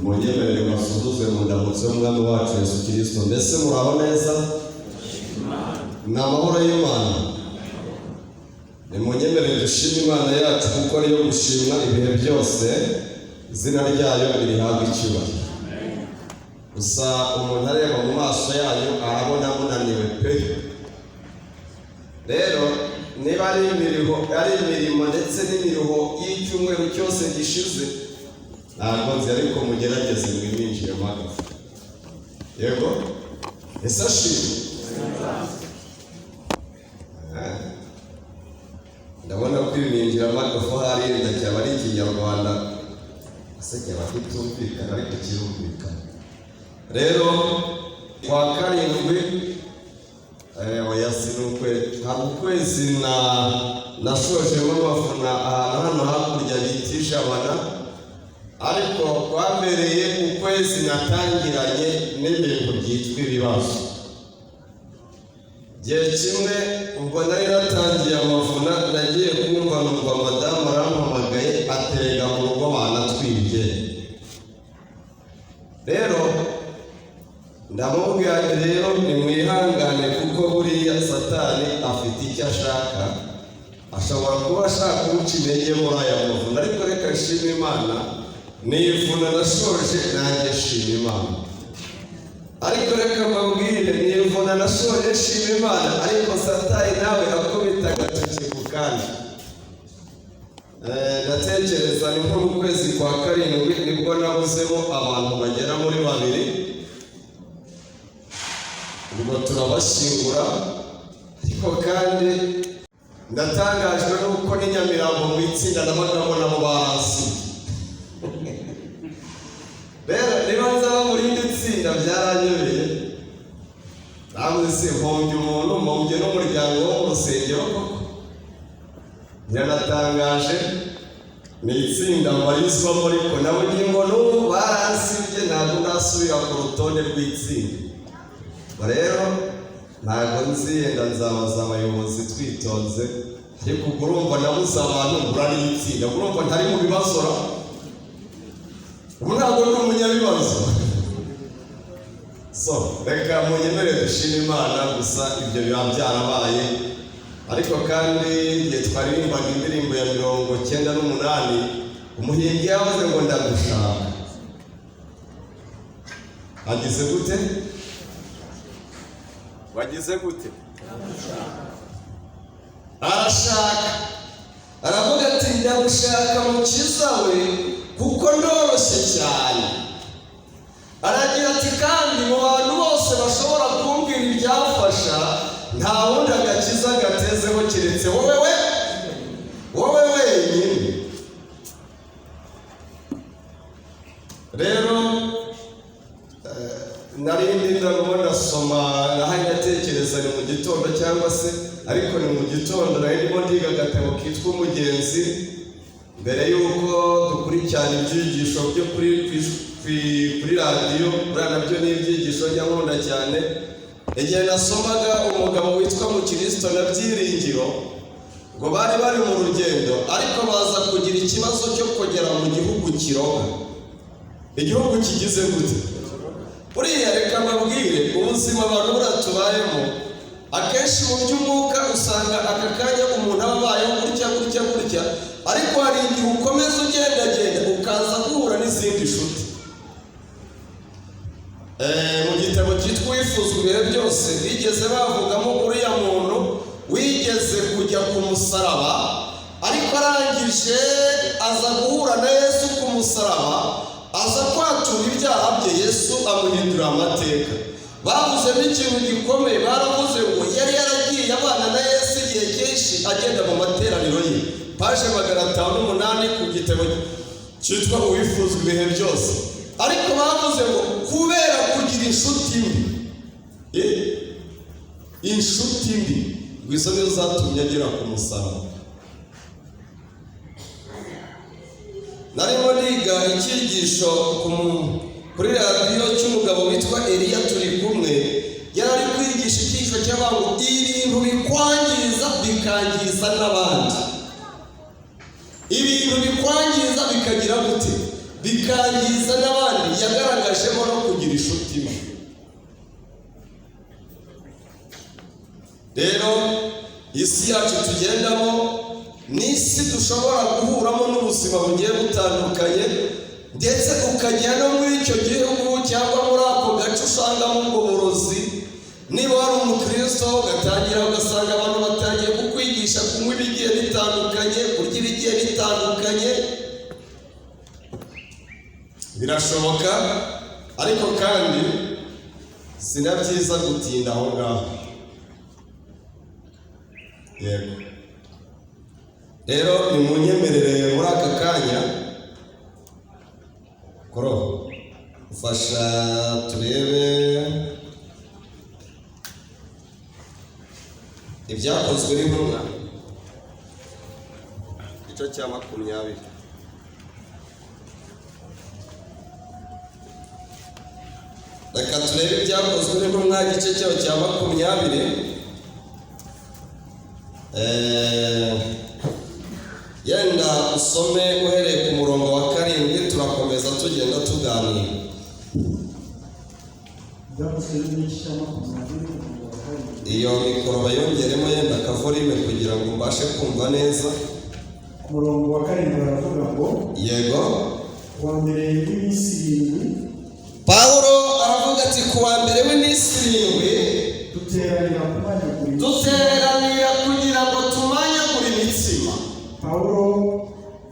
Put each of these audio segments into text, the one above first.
Munyemerere masuhuze mu ndamutso y'Umwami wacu Yesu Kristo. Mbese muraho neza? N'amahoro y'Imana. Nimunyemerere dushime Imana yacu kuko ariyo gushimwa ibihe byose, izina ryayo ririhabwa icyubahiro. Gusa umuntu areba mu maso yayo arabona munaniwe pe. Rero niba ari imirimo ndetse n'imiruho y'icyumweru cyose gishize, ntabwo nzi ariko mugerageze mwinjiremo agafu. Yego? Ese ashimwe? Ndabona ko ibinjiramo agafu hari ndacyaba ari Ikinyarwanda, ese cyaba kitumvikana ariko kirumvikana. Rero kwa karindwi ntabwo ukwezi nashojemo amavuna ahantu hano hakurya bita Ijabana, ariko kwabereye ukwezi natangiranye n'ibintu byitwa ibibazo. Gihe kimwe ubwo nari natangiye amavuna, nagiye kumva numva madamu arampamagaye aterega mu rugo banatwibye. Rero ndamubwira rero nimwihangane kuko buriya Satani afite icyo ashaka, ashobora kuba ashaka guca intege muri aya mavuna, ariko reka nshime Imana, nivuna nashoje nanjye nshima Imana. Ariko reka mbabwire, nivuna nashoje nshima Imana, ariko Satani nawe akubita agatoki ku kandi. Ndatekereza ni nko mu kwezi kwa karindwi nibwo nabuzemo abantu bagera muri 2, ubwo turabashyingura. Ariko kandi ndatangajwe n'uko n'Inyamirambo mu itsinda n'abagabo nabo barasi. Rero niba nzaba muri indi tsinda byaranyobeye, namwe se mpombye umuntu, mpombye n'umuryango wo mu rusengero koko. Byanatangaje, ni itsinda mbarizwamo ariko nabo ngingo n'ubu baransibye, ntabwo ndasubira ku rutonde rw'itsinda. Rero ntabwo nziyenda, nzabaza abayobozi twitonze, ariko urumva nabuze abantu ngura n'itsinda, urumva ntari mu bibazo, ubu ntabwo ndi umunyabibazo. Reka munyemerere dushime Imana, gusa ibyo biba byarabaye. Ariko kandi igihe twaririmbaga indirimbo ya 98, umuhimbyi yavuze ngo ndagushaka. Agize gute? Wagize gute? Arashaka. Aravuga ati ndagushaka Mukiza we kuko ndoroshye cyane. Aragira ati kandi mu bantu bose bashobora kumbwira ibyafasha, nta wundi agakiza gatezeho keretse wowe wenyine. Rero narindi ndabona soma naho ndatekereza ni mu gitondo cyangwa se, ariko ni mu gitondo nari ndimo ndiga agatabo kitwa Umugenzi, mbere yuko dukurikirana ibyigisho byo kuri radiyo. Buriya nabyo ni ibyigisho nkunda cyane. Igihe nasomaga umugabo witwa Mukristo na Byiringiro, ngo bari mu rugendo, ariko baza kugira ikibazo cyo kugera mu gihugu kiroga. Igihugu kigize gute? Buriya reka mbabwire, ubuzima abantu buratubayemo, akenshi mu by'umwuka usanga aka kanya umuntu abayeho gutya, ariko hari igihe ukomeza ugendagenda ukaza guhura n'izindi nshuti. Mu gitabo cyitwa Uwifuzwa ibihe byose bigeze bavugamo uriya muntu wigeze kujya ku musaraba, ariko arangije aza guhura na Yesu ku musaraba, aza kwatura ibyaha bye, Yesu amuhindura amateka. Bavuzemo ikintu gikomeye, baravuze ngo yari yaragiye abana na Yesu igihe kenshi agenda mu materaniro ye. Paje 508 ku gitabo cyitwa Uwifuzwa ibihe byose. Ariko bavuze ngo kubera kugira inshuti mbi, inshuti mbi gusa nizo zatumye agera ku musaraba. Narimo niga icyigisho kuri radiyo cy'umugabo witwa Eliya turi kumwe, yari ari kwigisha icyigisho cy'abantu ibintu bikwangiza bikangiza n'abandi. Ibintu bikwangiza bikagira gute? bikangiza n'abandi. Yagaragajemo no kugira inshuti mbi. Rero isi yacu tugendamo ni isi dushobora guhuramo n'ubuzima bugiye butandukanye, ndetse ukagera no muri icyo gihugu cyangwa muri ako gace usangamo ubwo burozi. Niba wari umukristo ugatangira ugasanga abantu batangiye kukwigisha kunywa ibigiye bitandukanye, kurya ibigiye bitandukanye, birashoboka, ariko kandi si na byiza gutinda aho ngaho. Yego. Rero nimunyemerere muri aka kanya koro ufasha turebe ibyakozwe n'intumwa igice cya 20. Reka turebe ibyakozwe n'intumwa igice cyaho cya 20. Yenda usome uhereye ku murongo wa 7, turakomeza tugenda tuganira. Iyo mikoro bayongeremo yenda akavorime kugira ngo mbashe kumva neza. Ku murongo wa 7 baravuga ngo yego, kuwa mbere w'iminsi 7 Pawulo aravuga ati kuwa mbere w'iminsi 7 duteranira kugira ngo tumanyagure imitsima. Pawulo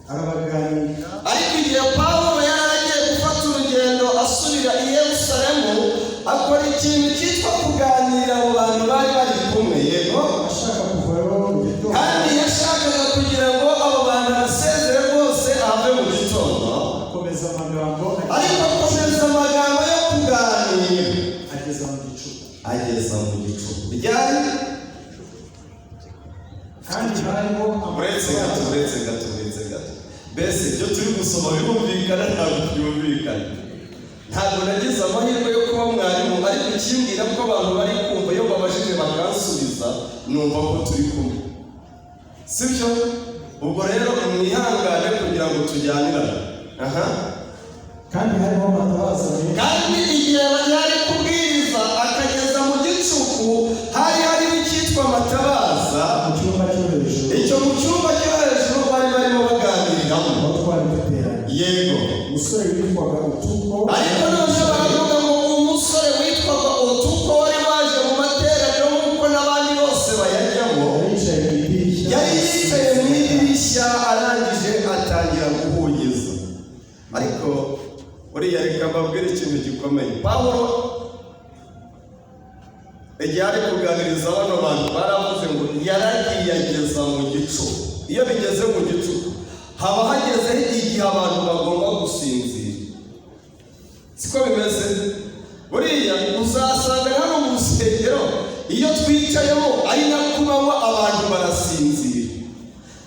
arabaganira, ariko igihe Pawulo yaragiye gufata urugendo asubira i Yerusalemu, akora ikintu cyitwa kuganira mu bantu bari bari kumwe. Yego, ashaka kuvayo mu gitondo, kandi yashakaga kugira ngo abo bantu basezere rwose ave mu gitondo. akomeza amagambo, ariko akomeza amagambo yo kuganira ageza mu gicuku. Byari kandi harimo uretse gato. Mbese ibyo turi gusoma birumvikana ntabwo byumvikana. Ntabwo nagize amahirwe yo kuba mwarimu, ariko ikimbwira ko abantu bari kumva iyo babajije bakansubiza numva ko turi kumwe, sibyo? Ubwo rero mwihangane kugira ngo tujyanirane. kandi harimo amatabaza menshi. Kandi igihe bari kubwiriza akageza mu gicuku, hari icyitwa amatabaza mu cyumba cyo hejuru. icyo mu cyumba cyo hejuru bari barimo baganiriramo. Yego, umusore witwaga Utuko, ariko none baravuga ngo umusore witwaga Utuko wari waje mu materaniro nk'uko n'abandi bose bayajyamo, yari yicaye mu idirishya arangije atangira guhugiza. Ariko uriya reka mbabwire ikintu gikomeye. Pawulo igihe ari kuganiriza bano bantu baravuze ngo yaragiye ageza mu gicuku. Iyo bigeze mu gicuku haba hageze igihe abantu bagomba gusinzira, siko bimeze? Buriya uzasanga hano mu rusengero iyo twicayemo ari na kumanywa abantu barasinzira,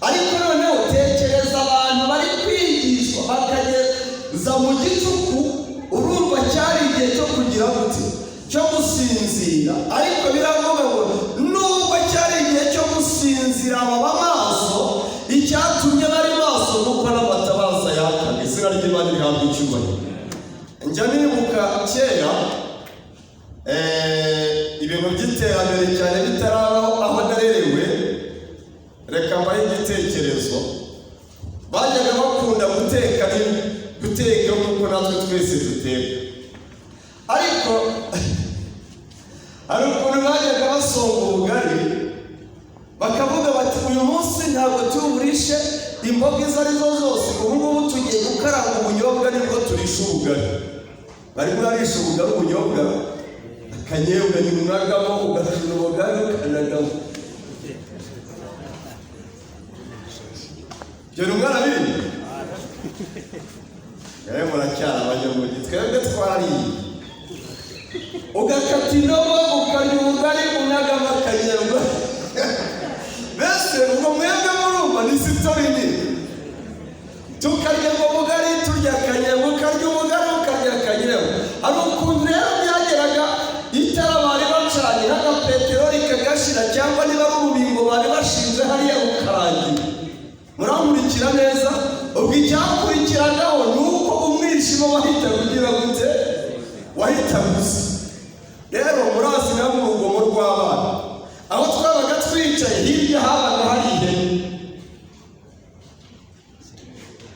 ariko noneho tekereza abantu bari kwigishwa bakageza mu gicuku, urumva cyari igihe cyo kugira gute, cyo gusinzira. Ariko biravuga ngo nubwo cyari igihe cyo gusinzira baba maso, icyatumye bari maso nuko n'amatabaza yakaga. Izina ry'Imana rihabwa icyubahiro. Njya nibuka kera ibintu by'iterambere cyane bitarabaho aho narerewe, reka mbahe igitekerezo. Bajyaga bakunda guteka nk'uko natwe twese duteka, ariko hari ukuntu bajyaga basonga ubugari bakavuga bati uyu munsi ntabwo tuburishe imboga izo ari zo zose, ubu ngubu tugiye gukaranga ubunyobwa nibwo turisha ubugari. Barimo barisha ubugari ubunyobwa, akanyebwa nyunagamo, ugashira ubugari ukanagamo. Ibyo ni umwana biri muracyari abanyamugi, twebwe twarariye. Ugakata indobo ukarya ubugari unagamo akanyebwa. Mbese ubwo mwebwe murumva ni sitori nini. Tukarya ubwo bugari turya akanyebwa, ukarya ubugari ukarya akanyebwa. Hari ukuntu rero byageraga itara bari bacanye n'agapeteroli kagashira, cyangwa niba ari urubingo bari bashinze hariya ukarangira. Muramurikira neza. Ubwo icyakurikiragaho ni uko umwe wahita kugira gute wahita gusa. Rero murazi na mu rugomo rw'abana aho twabaga twicaye hirya habaga hari ihene.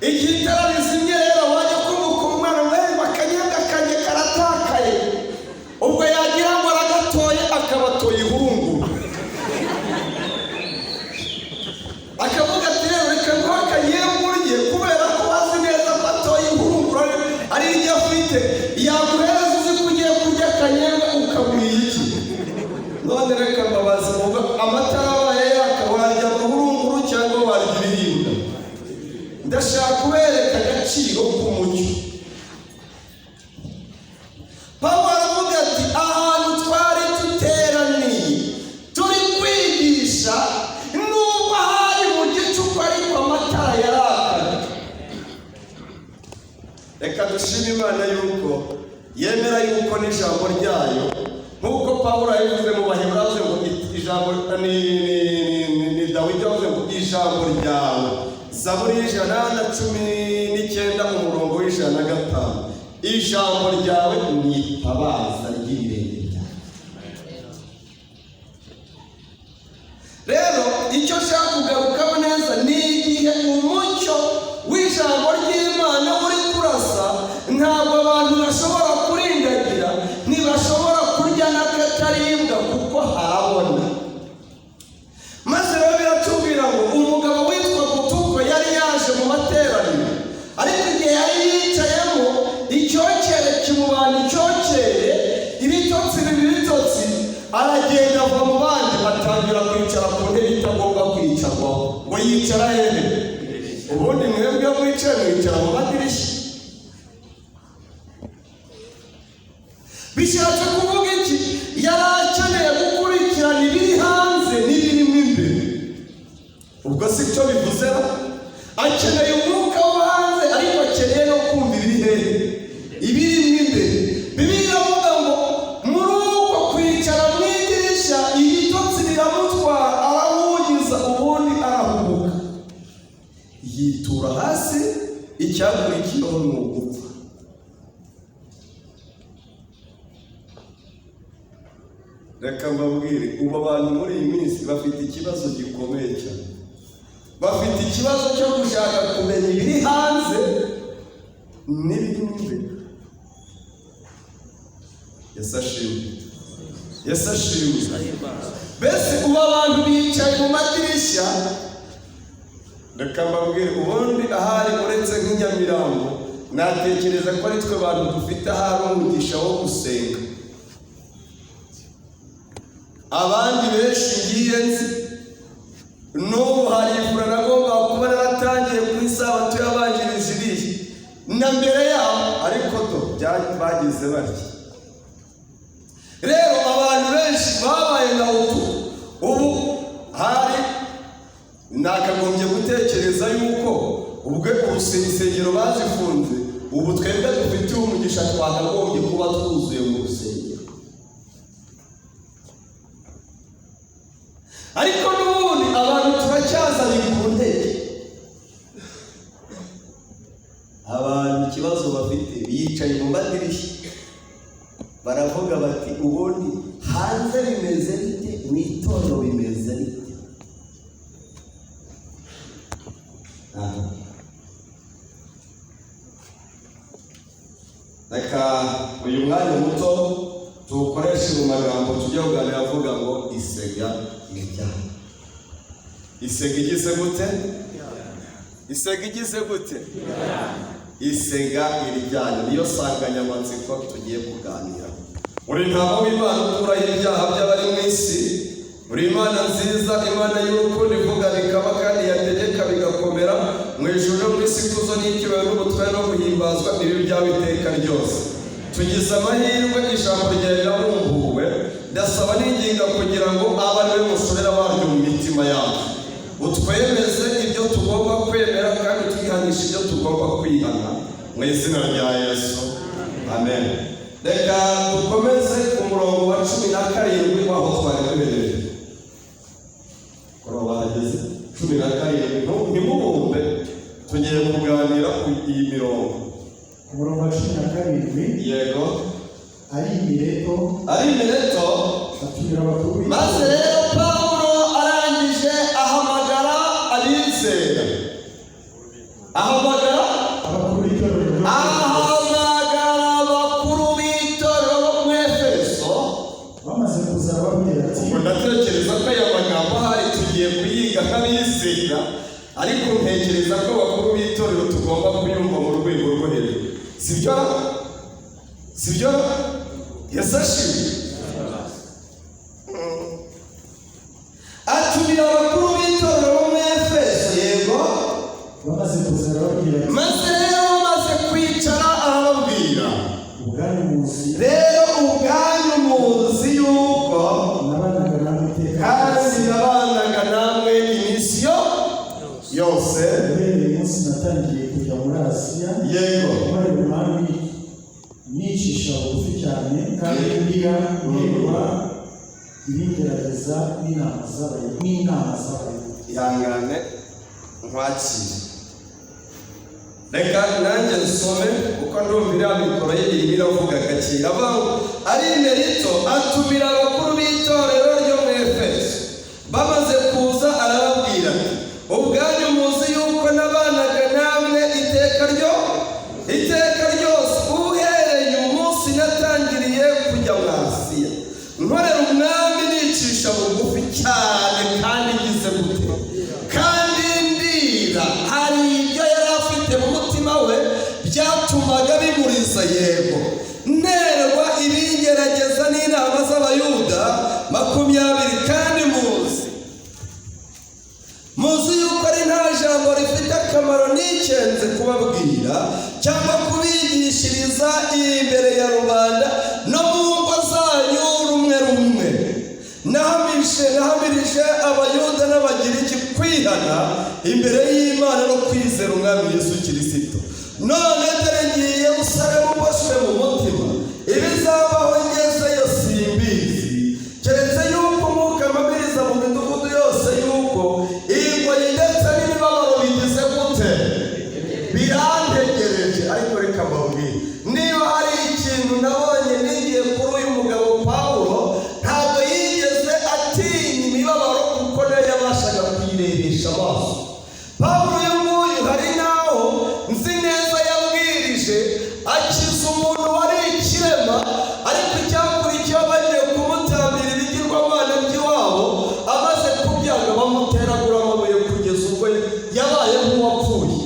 Igihe itara rizimye rero wajya kumbuka umwana we bakanyanga kanye karatakaye, ubwo yagira ngo aragatoye akabatoye ihurunguru akavuga ati rero reka ntakanyemburye kubera ko bazi neza ko atoye ihurunguru ari iryo afite, yaguhereza uzi ko ugiye kurya akanyenga ukaburiye iki. None reka mbabazi muga amatara abaye yakawarya amahurunguru cyangwa warya ibiribwa. Ndashaka kubereka agaciro k'umucyo. Pawulo aravuga ati ahantu twari duteraniye turi kwigisha nubwo hari mu gicuku ariko amatara yarakaga. Reka dushime Imana yuko yemera yuko n'ijambo ryayo nk'uko Pawulo yavuze mu Baheburayo ngo ijambo ni Dawidi yavuze ngo ijambo ryawe. Zaburi 119 mu murongo w'105. Ijambo ryawe ni itabaza ry'ibirenge byawe. Rero icyo nshaka kugarukaho neza ni igihe umucyo w'ijambo ry'Imana uri kurasa, ntabwo abantu bashobora kurindagira, ntibashobora kurya n'akataribwa kuko harabona. Maze rero biratubwira ngo umugabo witwa Gutuko yari yaje mu materaniro, ariko igihe yari yicayemo icyokere kimubana icyokere, ibitotsi bibitotsi, aragenda ava mu bandi atangira kwicara ku ntebe itagomba kwicarwaho. Ngo yicara hehe? Ubundi mwebwe mwicaye mwicara mu madirishya. Bishatse kuvuga iki? Yari akeneye gukurikirana ibiri hanze n'ibirimo imbere. Ubwo si cyo bivuze ba? Akeneye umwuka wo hanze ariko akeneye no kumva ibiri hehe? Ibirimo imbere. Bibiliya iravuga ngo muri uko kwicara mu idirishya ibitotsi biramutwara, arahugiza ubundi arahubuka, yitura hasi, icyakurikiyeho ni ugupfa. Reka mbabwire, ubu abantu muri iyi minsi bafite ikibazo gikomeye cyane. Bafite ikibazo cyo gushaka kumenya ibiri hanze n'ibirimo imbere. Yesu ashimwe. Yesu ashimwe. Mbese ubu abantu bicaye mu madirishya, reka mbabwire, ubundi ahari uretse nk'inyamirambo natekereza ko ari twe bantu dufite ahari umugisha wo gusenga. Abandi benshi ngiye nzi n'ubu hari ivura nagomba kuba naratangiye ku isabato y'abanjirije iriya na mbere yaho, ariko to bagize batya. Rero abantu benshi babaye nka ubu hari nakagombye gutekereza yuko ubwe urusengero bazifunze, ubu twebwe dufite umugisha twakagombye kuba twuzuye mu rusengero. Ariko n'ubundi abantu turacyazanye ku ntege. Abantu ikibazo bafite bicaye mu madirishya, baravuga bati ubundi hanze bimeze bite, mu itorero bimeze bite? Reka uyu mwanya muto tuwukoreshe mu magambo tujya kuganira avuga ngo isega iryana. Isega igize gute? Isega igize gute? Isega iryana niyo nsanganyamatsiko tugiye kuganira. Uri ntabo w'Imana ukuraho ibyaha by'abari mu isi, uri Imana nziza, Imana y'urukundo ivuga bikaba kandi yategeka bigakomera, mu ijuru no mu isi ikuzo n'icyubahiro n'ubutware no guhimbazwa ibi byawe iteka ryose. Tugize amahirwe ijambo ryawe rirabumbuwe, ndasaba n'inginga kugira ngo abe ari we mushorera waryo mu mitima yacu. Utwemeze ibyo tugomba kwemera kandi twihanisha ibyo tugomba kwihana, mu izina rya Yesu, amen. Reka dukomeze ku murongo wa 17 waho twari duhereye. Kora bahageze 17, ntimubumbe tugiye kuganira ku iyi mirongo. umurongo wa 17. Yego. Ari Mileto atumira abakuru maze rero Pawulo arangije ahamagara abizera. Ahamagara abakuru b'itorero bo mu Efeso. bamaze kuza babwira ati, ndatekereza ko aya magambo ahari tugiye kuyiga nk'abizera, ariko ntekereza ko abakuru b'itorero tugomba kuyumva mu rwego rwo hejuru. Sibyo? Yesu ashimwe. Atumira abakuru b'itorero bo mu Efeso. Yego. bamaze kuza babwira ati, maze rero bamaze kwicara arababwira, ubwanyu muzi yuko nabanaga namwe iteka kandi nabanaga namwe iminsi yose. uhereye umunsi natangiye kujya muri Asiya. Yego. nkorera umwami nicisha bugufi cyane, kandi ndiga nterwa ibingerageza n'inama z'abayahudi. Ihangane nkwakire. Reka nanjye nsome kuko ndumvira mikoro ye irimo iravuga gakira. Avuga ari Merito atumira abakuru b'itorero ryo mu Efeso. Bamaze kuza arababwira ati, ubwanyu muzi yuko nabanaga namwe iteka ryose uhereye umunsi natangiriye kujya mu Asiya, nkorera umwami nicisha bugufi cyane, kandi ngize gute, kandi ndira. Hari ibyo yari afite mu mutima we byatumaga bimuriza. Yego. Nterwa ibingerageza n'inama z'abayuda 20, kandi muzi yuko ari nta jambo rifite akamaro nicenze kubabwira cyangwa kubigishiriza imbere ya rubanda no mu ngo zanyu rumwe. Nahamirije abayuda n'abagiriki kwihana imbere y'Imana no kwizera umwami Yesu Kristo. None dore ngiye Yerusalemu mboshywe mu mutima, ibizabaho ngezeyo simbizi, keretse yuko Umwuka amabwiriza mu midugudu yose yuko ingoyi ndetse n'imibabaro bigize gute, birantegereje. Ariko reka mbabwire, niba hari ikintu nabonye nigiye kuri uyu mugabo Pawulo, ntabwo yigeze atinya imibabaro kuko nayo yabashaga kuyirebesha amaso. Pawulo uyu nguyu hari naho nzi neza yabwirije akiza umuntu wari ikirema, ariko icyakurikiyeho bagiye kumutambira ibigirwamana by'iwabo, amaze kubyanga bamuteragura amabuye kugeza ubwo yabaye nk'uwapfuye.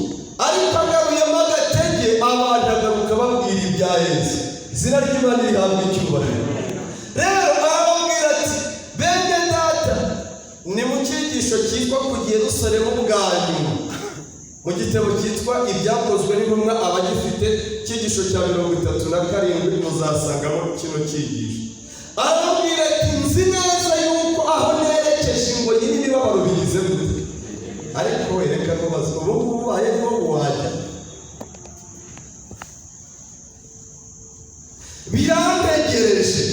Ariko agaruyemo agatege, abantu agaruka babwira ibya Yesu. Izina ry'Imana rihabwa icyubahiro. Rero arababwira ati, bene data, ni mu cyigisho cyitwa ku Yerusalemu bwa nyuma, mu gitabo cyitwa ibyakozwe n'intumwa abagifite cyigisho cya 37 muzasangamo kino cyigisho. Arababwira ati, nzi neza yuko aho nerekeje ingoyi n'imibabaro bigize gute, ariko reka nkubaze, ubu ngubu ariko wajya birantegereje.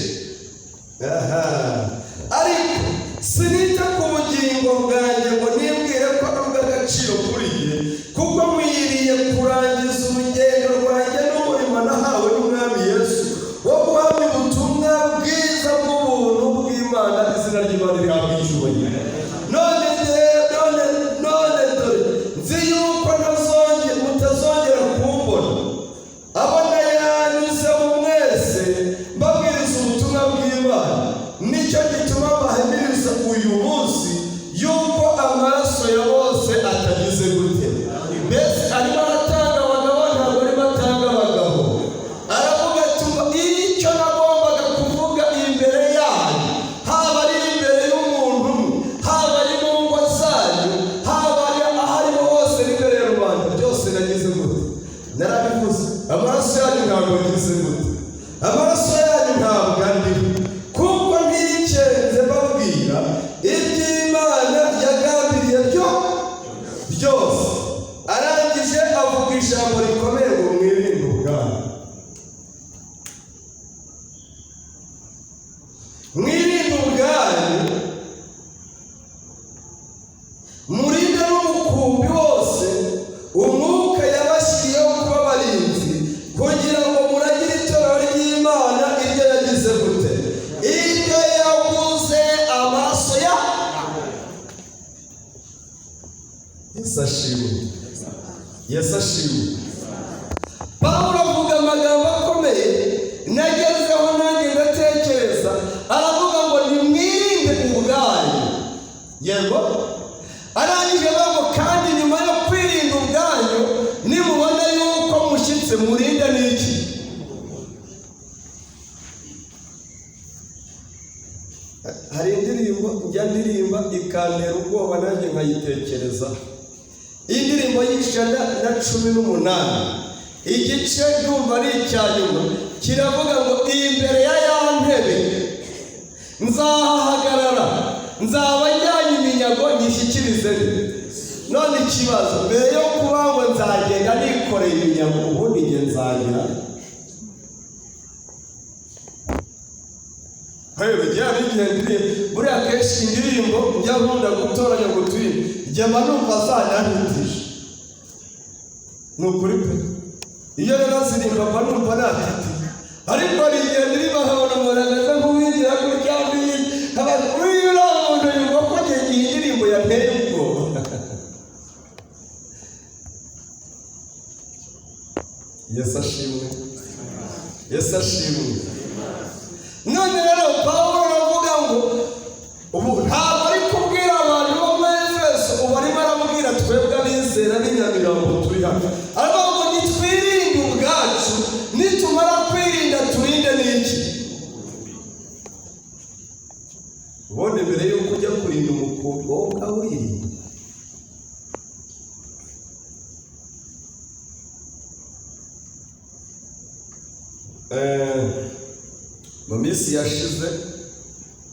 Ariko sinita ku bugingo bwanjye ngo nibwire ko ari ubw'agaciro kuri jye, kuko mwiriye kurangiza urugendo rwanjye n'umurimo nahawe n'umwami Yesu wo guhamya ubutumwa bwiza bw'ubuntu bw'Imana. Izina ry'Imana rihabwa icyubahiro. None dore nzi yuko mutazongera kumbona, abona yanyuze mu mwese mbabwiriza ubutumwa bw'Imana. Nicyo gituma bahemiriza uyu munsi yuko amaraso ya bose atagize gute, mbese arimo aratanga abagabo, ntabwo arimo atanga abagabo. Aravuga ati, icyo nagombaga kuvuga imbere yanyu, haba ari imbere y'umuntu, haba ari mu ngo zanyu, haba ari ahariho hose n'imbere ya rubanda, byose nagize gute, narabivuze. Amaraso yanyu ntabwo yagize gute, amaraso yanyu ntabwo andiho, kuko ntiyicenze mbabwira iby'Imana yagambiriye byose. Arangije avuga ijambo rikomeye ngo mwirinde ubwanyu. Mwirinde ubwanyu, murinde n'umukumbi wose Umwuka yabashyiriyeho kuba abarinzi Yesu ashimwe. Pawulo avuga amagambo akomeye nagezeho nanjye ndatekereza, aravuga ngo nimwirinde ubwanyu. Yego, arangije avuga kandi nyuma yo kwirinda ubwanyu nimubona yuko mushyitse murinde n'iki? Hari indirimbo njya ndirimba ikantera ubwoba nanjye nkayitekereza. Indirimbo y'118 igice ndumva ari icya nyuma kiravuga ngo imbere ya ya ntebe nzahagarara, nzaba njyanye iminyago nyishyikirize. None ikibazo, mbere yo kuba ngo nzagenda nikoreye iminyago, ubundi njye nzagira buriya kenshi indirimbo njya nkunda gutoranya ngo tuyimbe njya mba numva zanyanyitisha. Ni ukuri pe, iyo rero zirimba mba numva natiti, ariko hari igihe ndirimba nkabona umuntu ameze nk'uwigira gutya nkaba uriya muntu yumva ko iyi ndirimbo yanteye ubwoba. Yesu ashimwe. Yesu ashimwe. None rero Pawulo aravuga ngo ubu ntabwo ari kubwira abantu bo muri Efeso, ubu arimo arabwira twebwe abizera b'inyamirambo turi hano. Aravuga ngo nitwirinde ubwacu, nitumara kwirinda turinde n'iki? Ubundi mbere y'uko ujya kurinda umukumbi wowe ukawirinda. Mu minsi yashize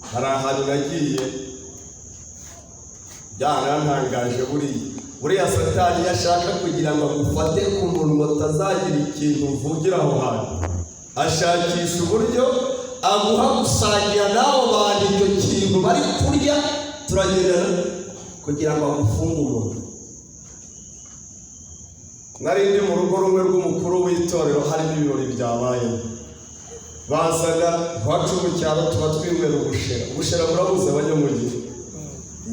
hari ahantu nagiye byarantangaje. Buriya Satani yashaka kugira ngo agufate ku muntu utazagira ikintu uvugira aho hantu, ashakisha uburyo aguha gusangira n'abo bantu icyo kintu bari kurya, turagendana kugira ngo agufunge umuntu. Nari ndi mu rugo rumwe rw'umukuru w'itorero, harimo ibirori byabayeho. Bazaga iwacu mu cyaro tuba twinywera ubushera. Ubushera murabuze abanyamujyi,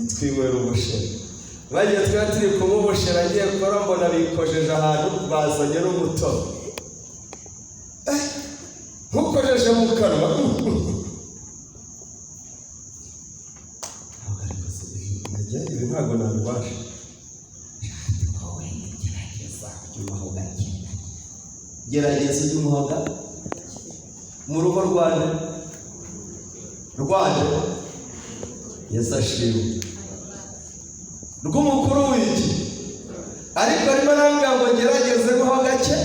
twinywera ubushera. Bagiye twari turi kumwe ubushera, ngiye gukora mbona bikojeje ahantu, bazanye n'umutobe. Ntukojeje mu kanwa. Ibi ntabwo nabibasha. Gerageza ujye umuhoga mu rugo rwanjye. Yesu ashimwe. Rw'umukuru w'iki, ariko arimo arambwira ngo gerageze guho gake.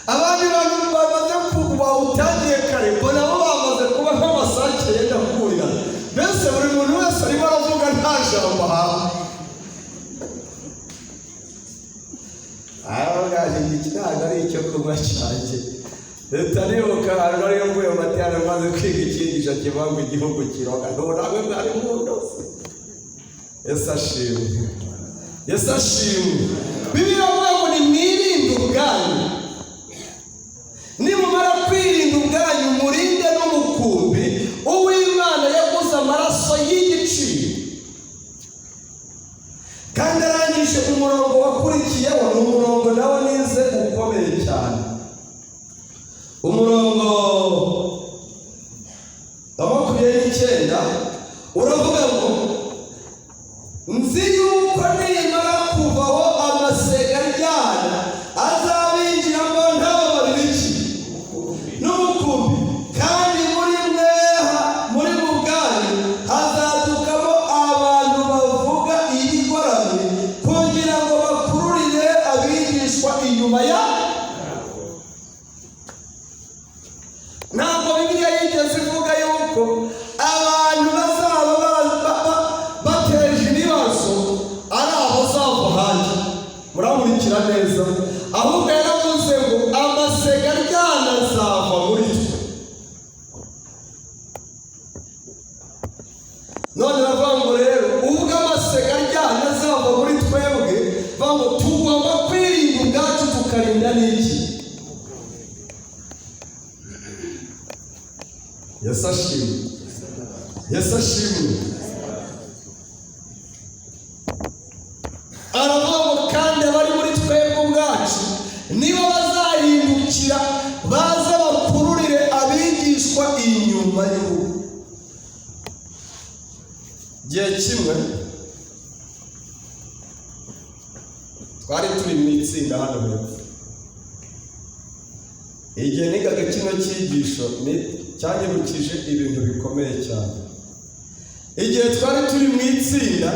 Abandi bantu bamaze bawutangiye kare, mbona bo bamaze kuba nk'amasake yenda kurira. Mbese buri muntu wese arimo aravuga nta jambo ahawe. Iki ntabwo ari icyo kunywa cyanjye. Leta nibuka ahantu ariyo mvuye mu matiyana maze kwiga icyigisho kivuga ngo igihugu kiroga. Ntabwo mwari mundoze. Yesu ashimwe. Yesu ashimwe. Bibiliya ivuga ngo nimwirinde ubwanyu, nimumara kwirinda ubwanyu murinde n'umukumbi uw'Imana yaguze amaraso y'igiciro. Kandi arangije umurongo wakurikiyeho ni umurongo nawe nize ukomeye cyane. Umurongo wa 29 uravuga ngo nzi yuko nimara kuvaho amasega aryana azabinjiramo ntababarira iki n'umukumbi, kandi muri mweha muri mu bwanyu hazadukamo abantu bavuga ibigoramye kugira ngo bakururire abigishwa inyuma ya. Ntabwo Bibiliya yigeze ivuga yuko abantu bazaba bateje ibibazo ari abo zava hanze. Muramurikira neza, ahubwo yaravuze ngo amasega aryana azava muri twe. None baravuga ngo rero ubwo amasega aryana azava muri twebwe, bavuga ngo tugomba kwirinda ubwacu tukarinda n'iki? Yesu ashimwe. Yesu ashimwe. Aravuga ngo kandi abari muri twebwe inyuma y'urugo. Igihe kimwe twari turi mu itsinda hano hepfo. Igihe nigaga kino cyigisho cyanyibukije ibintu bikomeye cyane. Igihe twari turi mu itsinda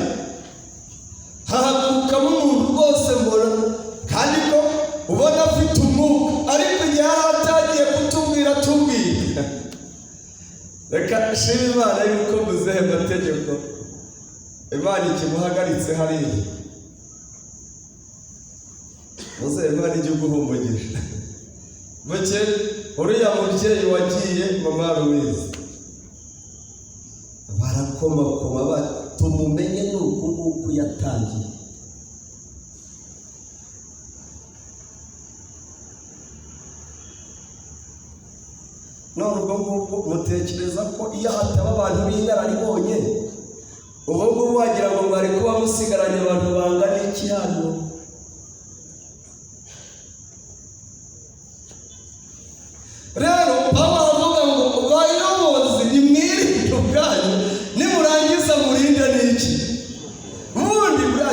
hahagurukamo umuntu rwose mbona kandi ko ubona afite umwuka, ariko igihe atagiye kutubwira tubwira. Reka shima Imana yuko muzehe amategeko Imana ikimuhagaritse hariya. Muzehe Imana ijya guhumugisha. Buke uriya mubyeyi wagiye mama Louise barakomakoma tumumenye nuko nguko yatangiye. None ubwo ngubwo mutekereza ko iyo hataba abantu b'inararibonye ubu ngubu wagira ngo mwari kuba musigaranye abantu bangana iki hano? Rero abavuga ngo bayobozi nimwirinde ubwanyu nimurangiza murinde n'iki. Ubundi burya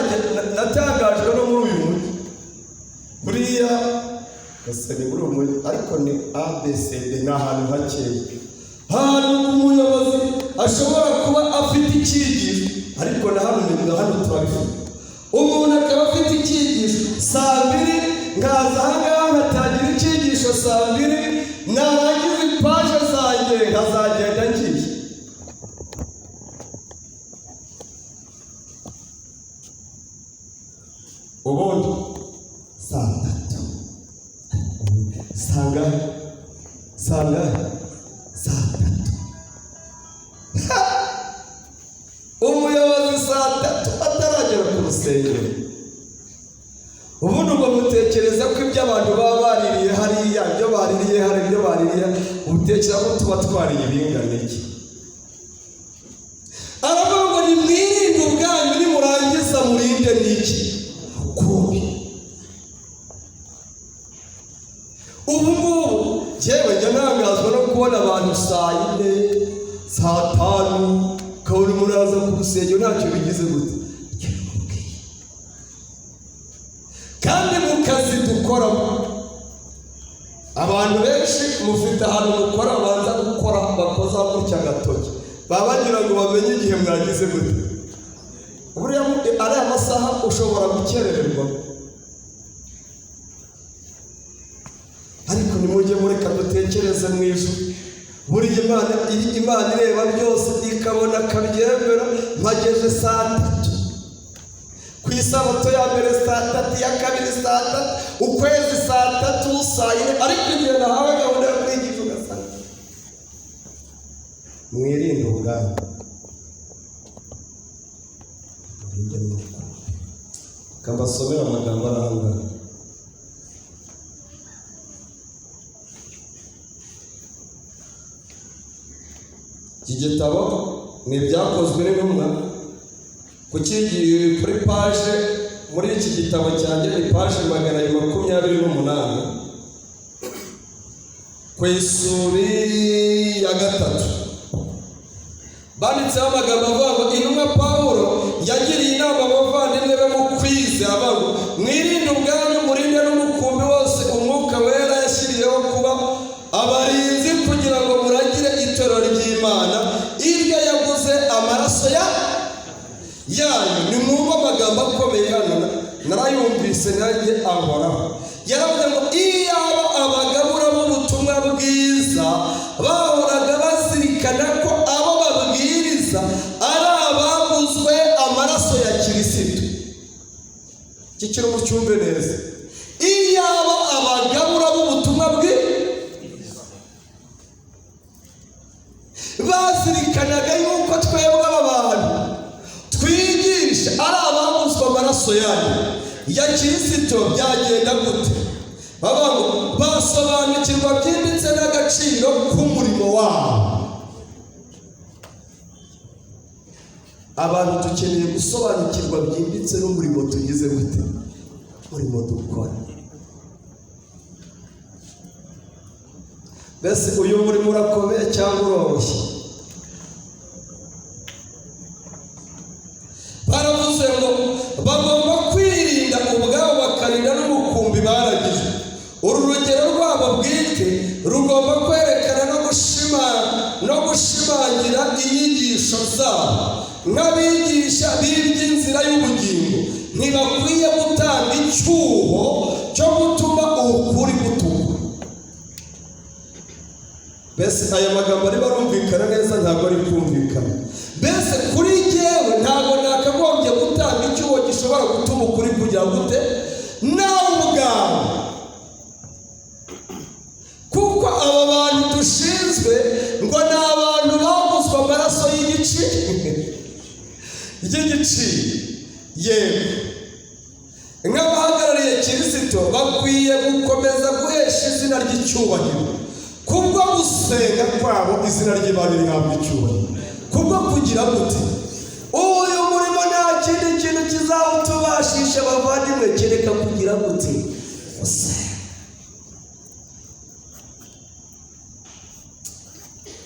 natangajwe no muri uyu mujyi buriya gusa ni muri uyu mujyi, ariko ni ABCD ni ahantu hakeye, ahantu umuyobozi ashobora kuba afite icyigisho, ariko na hano turabifite. Umuntu akaba afite icyigisho saa 2 ngaza ahangaha nkatangira icyigisho saa 2, narangiza ipaje zanjye nkazagenda ngiye. Ubundi saa 3 saa 3 umuyobozi saa 3 ataragera ku rusengero. Ubundi ubwo mutekereza ko ibyo abantu baba baririye hariya, ibyo baririye hari ibyo baririye, utekereza ko tuba twariye ibingana iki? Aravuga ngo nimwirinde ubwanyu nimurangiza murinde n'iki? Kubi. Ubu ngubu njyewe njya ntangazwa no kubona abantu saa 4 saa 5 ukabona umuntu araza ku rusengero ntacyo bigize gute. Kandi mu kazi dukora abantu benshi mufite ahantu mukora banza gukora bakoza gutya agatoki, baba bagira ngo bamenye igihe mwagize gute. Buriya ari amasaha ushobora gukerererwa, ariko nimujye mureka dutekereze mu ijuru. Buriya Imana ireba byose ikabona akabyemera. Mpageze saa 3 ku isabato ya mbere saa 3, ya kabiri saa 3, ukwezi saa 3, saa 4, ariko igihe nahawe gahunda yo kwigisha ugasanga. Mwirinde ubwanyu. Mwirinde nuko. Kambasomera amagambo arahangana. Iki gitabo ni ibyakozwe n'intumwa. Kuri paje muri iki gitabo cyanjye ni paje 128 ku isuri ya 3 banditseho amagambo avuga ngo intumwa Pawulo yagiriye inama abavandimwe be mu kwizera avuga ngo mwirinde ubwanyu murinde n'umukumbi wose umwuka wera yashyiriyeho kuba abarinzi kugira ngo muragire itorero ry'Imana iryo yaguze amaraso yanyu. Ni mwumva amagambo akomeye hano narayumvise nanjye ahoraho. Yaravuze ngo iyaba abagabura b'ubutumwa bwiza bahoraga bazirikana ko abo babwiriza ari abaguzwe amaraso ya Kirisitu. Iki kiri mu cyumbe neza. Iyaba abagabura b'ubutumwa bwiza bazirikanaga yuko twebwe aba bantu twigisha ari abaguzwe amaraso yanyu ya Kirisitu, byagenda gute? Baba ngo basobanukirwa byimbitse n'agaciro k'umurimo wabo. Abantu dukeneye gusobanukirwa byimbitse n'umurimo tugize gute, umurimo dukora. mbese uyu murimo urakomeye cyangwa uroroshye? Baravuze ngo bagomba kwirinda ubwabo bakarinda n'umukumbi baragije. Uru rugero rwabo bwite rugomba kwerekana no gushimangira inyigisho zabo. Nk'abigisha b'iby'inzira y'ubugingo ntibakwiye gutanga icyuho cyo gutuma ukuri gutuka. Mbese aya magambo ari barumvikana neza? Ntabwo ari kumvikana. Mbese kuri jyewe ntabwo nakagombye gutanga icyuho gishobora gutuma ukuri kugira gute nawe ubwawe, kuko aba bantu dushinzwe ngo ni abantu baguzwe amaraso y'igiciro. Yewe nk'abahagarariye Kristo bakwiye gukomeza guhesha izina ry'icyubahiro. Kubwo gusenga kwabo izina ry'Imana rihabwa icyubahiro. Kubwo kugira gute uyu murimo nta kindi kintu kizawutubashisha bavandimwe kereka kugira gute gusenga.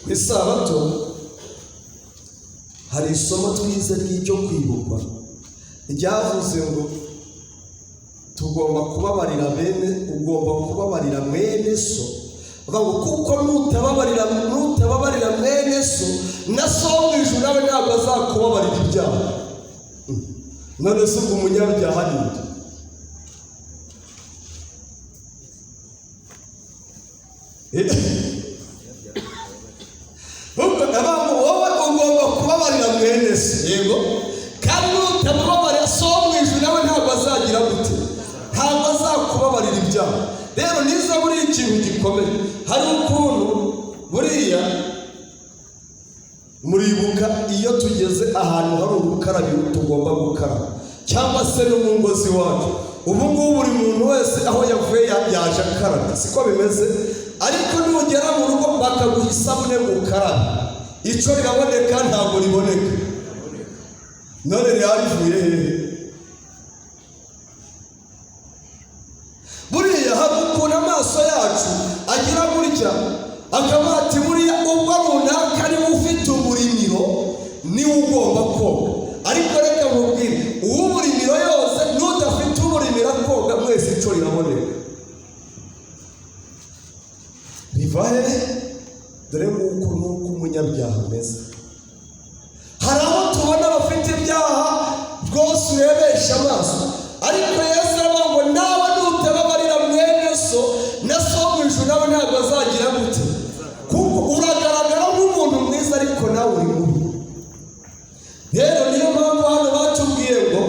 Ku isabato hari isomo twize ry'icyo kwibukwa ryavuze ngo ugomba kubabarira mwene so. Kuko nutababarira mwene so, na so mu ijuru nawe ntabwo azakubabarira ibyaha. None se ubwo umunyabyaha ni nde? Wowe ugomba kubabarira mwene so, yego, kandi nutababarira so mu ijuru nawe ntabwo azagira gute? Ntabwo azakubabarira ibyaha. Rero niza buri ikintu gikomeye. Hari ukuntu buriya muribuka iyo tugeze ahantu hari ubukarabiro tugomba gukaraba, cyangwa se no mu ngo z'iwacu. Ubu ngubu buri muntu wese aho yavuye yaje akaraba, siko bimeze? Ariko nugera mu rugo bakaguha isabune ngo ukarabe, icyo riraboneka ntabwo riboneka. None rivuye hehe? Buriya hari ukuntu amaso yacu agira gutya akaba ati buriya ubwo runaka niba ufite uburimiro niwe ugomba koga. Ariko reka nkubwire, uw'uburimiro yose n'udafite uburimiro koga mwese icyo riraboneka. Biva hehe? Dore nguko nuko umunyabyaha ameze. Hari abo tubona bafite ibyaha rwose urebesha amaso, ariko Yesu aravuga ngo nawe nutababarira mwene so, na so mu ijuru nawe ntabwo azagira gute? Kuko uragaragara nk'umuntu mwiza ariko nawe uri mubi. Rero niyo mpamvu hano batubwiye ngo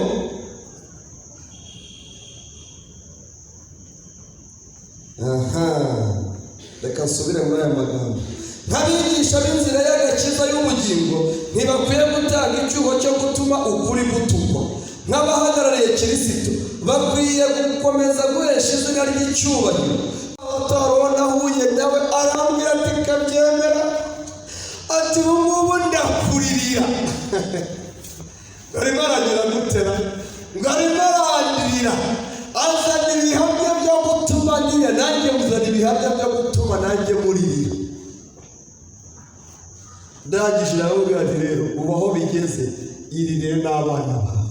reka nsubire muri aya magambo. Nk'abigisha b'inzira y'agakiza y'ubugingo ntibakwiye gutanga icyuho cyo gutuma ukuri gutukwa. Nk'abahagarariye Kristo bakwiye gukomeza guhesha izina ry'icyubahiro. Atarona huye nawe arambwira ati kabyemera, ati ubu ngubu ndakuririra. Arimo aragira gutera ngo arimo arandirira, azana ibihamya byo gutuma ndirira, nanjye muzana ibihamya byo gutuma nanjye muririra. Ndangije nawe ati rero ubu aho bigeze iririre n'abana bawe.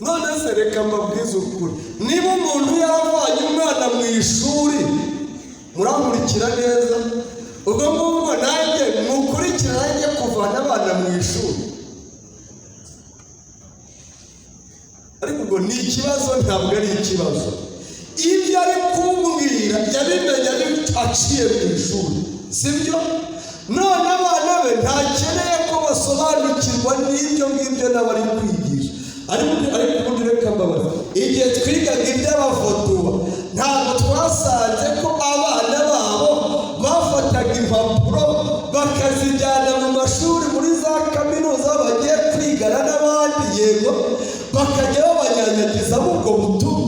None se reka mbabwize ukuri, niba umuntu yaravanye umwana mu ishuri muramurikira neza, ubwo ngubwo nanjye mukurikira nanjye kuvana abana mu ishuri. Ariko ubwo ni ikibazo, ntabwo ari ikibazo. Ibyo ari kumbwira yabimenya aciye mu ishuri, sibyo? None abana be ntakeneye ko basobanukirwa n'ibyo ngibyo n'abari kwigisha. Ariko ubundi reka mbabaza, igihe twigaga iby'abafotowa ntabwo twasanze ko abana babo bafataga impapuro bakazijyana mu mashuri muri za kaminuza bagiye kwigana n'abandi, yego, bakajya babanyanyagizaho ubwo butumwa.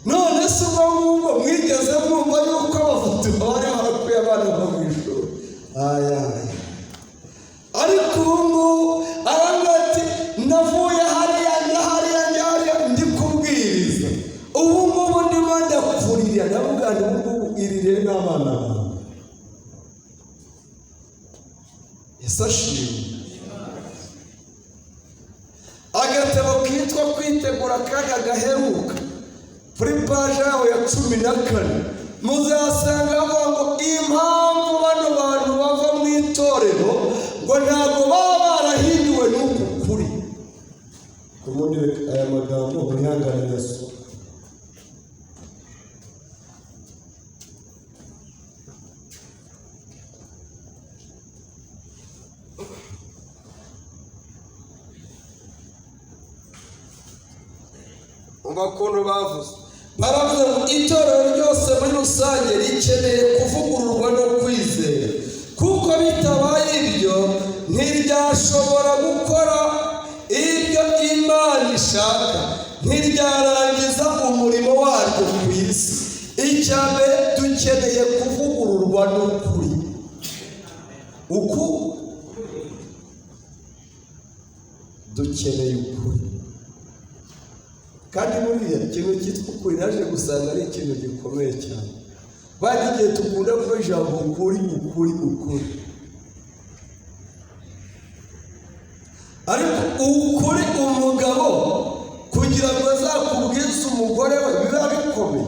None se ubwo ngubwo mwigeze mwumva yuko abafotowa bari barakuye abana mu ishuri? Ariko ubu ngubu arambwira ati navuye hariya n'abana bawe. Yesu ashimwe. agatabo kitwa kwitegura akaga gaheruka kuri paje yaho ya 14 muzasanga avuga ngo impamvu bano bantu bava mu itorero ngo ntabwo baba barahinduwe n'uku kuri. Kumundire aya magambo mwihangane Yesu. Ubakuntu bavuze baravuze ngo itorero ryose muri rusange rikeneye kuvugururwa no kwizera, kuko bitabaye ibyo ntiryashobora gukora ibyo Imana ishaka, ntiryarangiza umurimo waryo ku isi. Icya mbere dukeneye kuvugururwa n'ukuri. Dukeneye ukuri. Kandi buriya ikintu cyitwa ukuri naje gusanga ari ikintu gikomeye cyane. Bari igihe tukunda kuba ijambo ukuri. Ariko ukuri umugabo kugira ngo azakubwize umugore we biba bikomeye.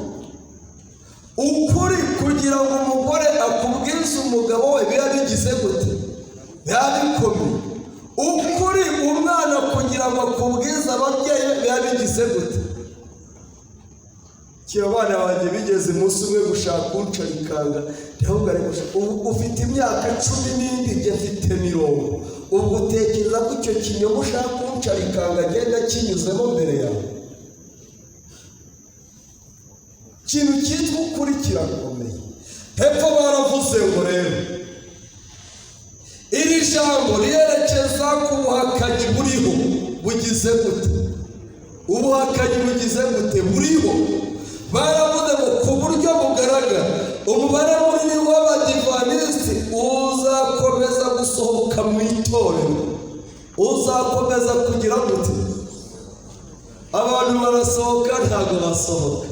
Ukuri kugira ngo umugore akubwize umugabo we biba bigize gute? Biba bikomeye. Ukuri umwana kugira ngo akubwize ababyeyi biba bigize gute? Abana banjye bigeze umunsi umwe gushaka kuncarikanga, ndavuga ariko ufite imyaka 10 n'indi njye mfite 90, ubwo utekereza ko icyo kinyoma ushaka kuncarikanga agenda kinyuzemo mbere yawe? Ikintu cyitwa ukuri kirakomeye. Hepfo baravuze ngo rero iri jambo riyerekeza ku buhakanyi buriho bugize gute? Ubuhakanyi bugize gute? Buriho. Baravuze ngo ku buryo bugaragara umubare munini w'abadivantisiti uzakomeza gusohoka mu itorero, uzakomeza kugira gute? Abantu barasohoka ntabwo basohoka.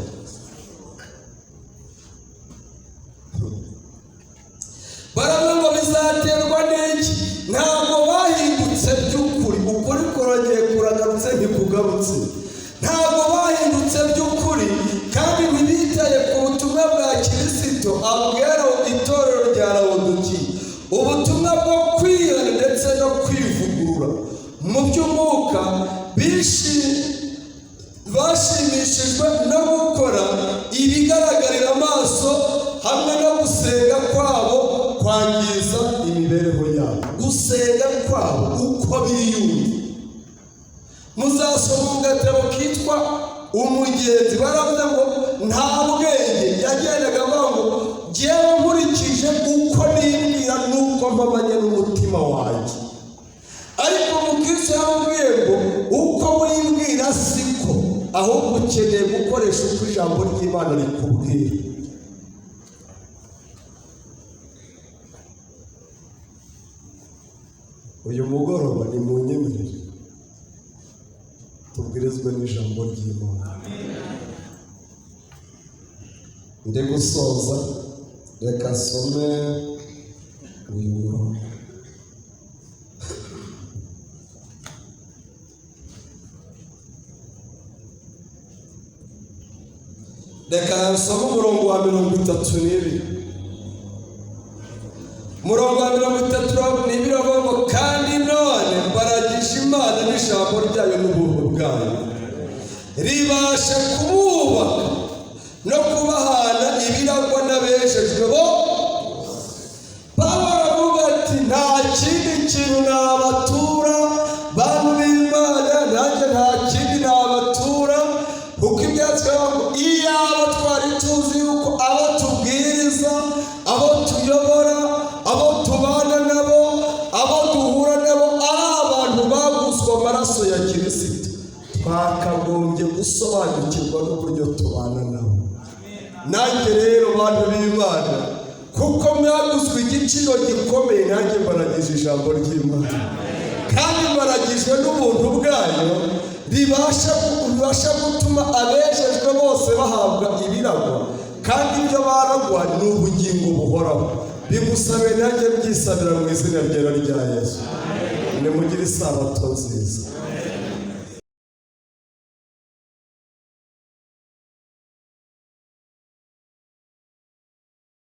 Baravuga ngo bizaterwa n'iki? Ntabwo bahindutse by'ukuri. Ukuri kurongeye kuragarutse ntikugarutse. Ntabwo bahindutse by'ukuri kandi ntibitaye ku butumwa bwa Kristo abwira itorero rya Laodikiya, ubutumwa bwo kwihana ndetse no kwivugurura mu by'umwuka. Bashimishijwe no gukora ibigaragarira amaso hamwe no gusenga kwabo kwangiza imibereho yabo. Gusenga kwabo uko biyumva. Muzasoma mu gatabo kitwa Umugenzi. Baravuga ngo nta bwenge yagendaga avuga ngo jyewe nkurikije uko nibwira n'uko mpamanye n'umutima wanjye. Ariko Mukristo yambwiye ngo uko wibwira siko, ahubwo ukeneye gukoresha uko ijambo ry'Imana rikubwira. Uyu mugoroba ni mu nyemerere tubwirizwe n'ijambo ry'Imana. Ndi gusoza, reka nsome uyu murongo. Reka nsome umurongo wa 32. Umurongo wa 32 avuga ngo kandi none mbaragisha Imana n'ijambo ryayo n'ubuntu bwayo ribasha kububaka no kubahana ibiragwa n'abejejwe bo. Pawulo avuga ati nta kindi kintu nabatura bantu b'Imana, nanjye nta kindi nabatura, kuko ibyanditswe ngo iyaba twari tuzi yuko abo tubwiriza, abo tuyobora, abo tubana nabo, abo duhura nabo ari abantu baguzwe amaraso ya Kristo, twakagombye gusobanukirwa n'uburyo tubana nabo. Nanjye rero bantu b'Imana, kuko mwaguzwe igiciro gikomeye, nanjye mbaragije ijambo ry'Imana kandi mbaragijwe n'ubuntu bwayo bibasha gutuma abejejwe bose bahabwa ibiragwa, kandi ibyo duhabwa ni ubugingo buhoraho. Bigusabe nanjye byisabira mu izina ryera rya Yesu. Nimugire isabato nziza.